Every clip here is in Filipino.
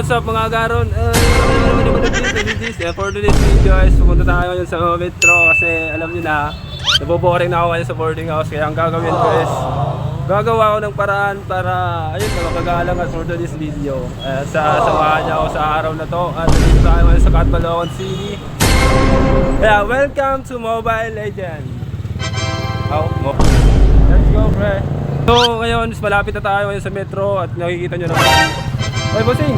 what's up mga garon? For today's video guys, pupunta tayo ngayon sa metro kasi alam nyo na, naboboring na ako ngayon sa boarding house. Kaya ang gagawin ko is, gagawa ko ng paraan para, ayun, makagalang at for today's video. Samahan niya ako sa araw na to at dito tayo ngayon sa Catbalogan City. Kaya welcome to Mobile Legends. Let's go pre. So ngayon, malapit na tayo ngayon sa metro at nakikita nyo naman. Hoy bossing!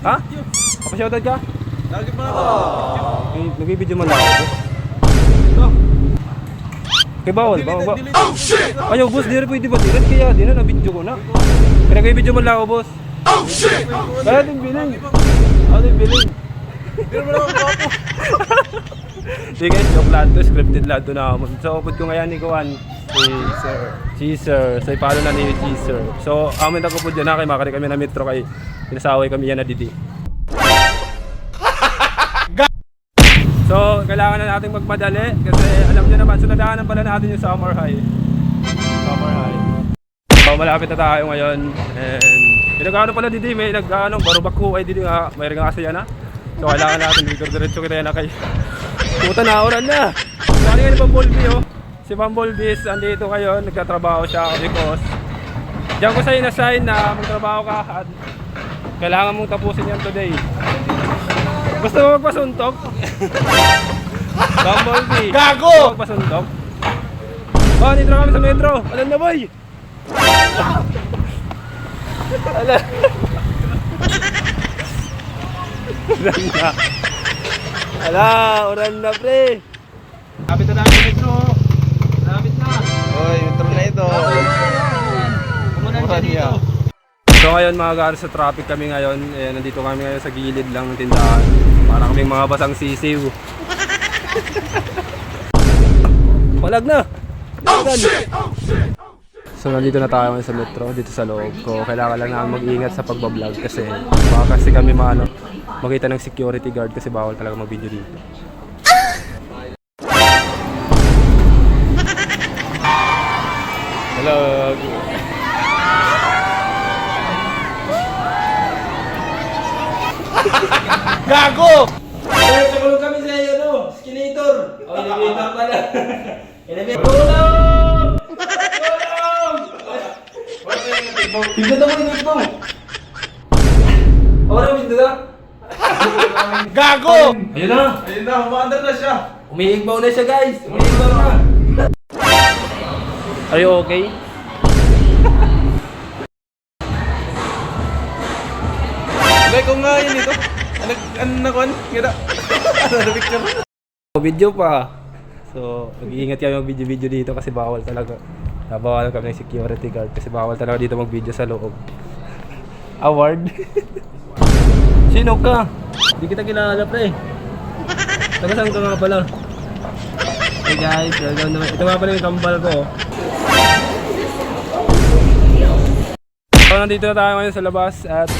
Ha? Kapasyautad ka? Lagi pa ako. Nagbibideo mo na ako. Okay, bawal. Oh shit! Ayaw boss, di na pwede ba? Kaya di na nabidyo ko na. Kaya nagbibideo mo lang ako boss. Oh shit! Kaya din biling. Ating biling. Pero mo naman ako. Sige guys, joke lang to, scripted lang to na. So upod ko ngayon ni Kuan. Cheeser. So ipalo na ni Cheeser. So amin ako po dyan na kay makari kami na metro kay pinasaway kami yan na didi. So kailangan na natin magmadali kasi alam niyo naman sunadahanan pala natin yung Summer High. So malapit na tayo ngayon and pinag-ano pala didi, may nag-ano barubako ay didi nga, may ringa kasi yan ha. So kailangan natin diretso kita na kay puta na oran na. Kani nga ni Bumblebee oh. Si Bumblebee andito ngayon, nagtatrabaho siya because diyan ko sa'yo na-sign na magtrabaho ka at kailangan mong tapusin yan today. Gusto mo magpasuntok? Bumblebee! Gago! Gusto mo magpasuntok? Oh, nitro kami sa metro! Alam na boy! Alam! Uran na! Ala! Uran na pre! Kapit na namin metro! Lapit na! Oy, metro na ito. Kumunan ka dito! So ngayon mga guys, sa traffic kami ngayon. Nandito kami ngayon sa gilid lang ng tindahan. Para kaming mga basang sisiw. Palag na! So nandito na tayo ngayon sa metro, dito sa loob ko. Kailangan lang namin mag-iingat sa pagbablog kasi baka kasi kami makita ng security guard kasi bawal talaga mag-video dito. Hello! Gago! Sir, sakulong kami sa iyo, no? Skinator! O, elevator pala. Elevator. Tulong! Tulong! Pindot ako ni Nito. O, ano pindot ka? Gago! Ayun na! Ayun na, umaandar na siya. Umiigbaw na siya, guys! Umiigbaw na! Are you okay? Like ko nga yun ito. Ano na kon? Ganda. Ano picture? Video pa. So, mag-iingat kayo mag-video dito kasi bawal talaga. Nabawalan kami ng security guard kasi bawal talaga dito mag-video sa loob. Award? Sino ka? Hindi kita kilala pre. Taga saan ka nga pala? Hey guys, welcome naman. Ito nga pala yung kambal ko. So, nandito na tayo ngayon sa labas at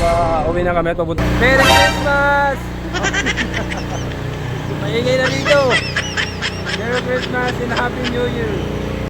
uwi na kami at papunta. Merry Christmas! Maingay na dito! Merry Christmas and Happy New Year!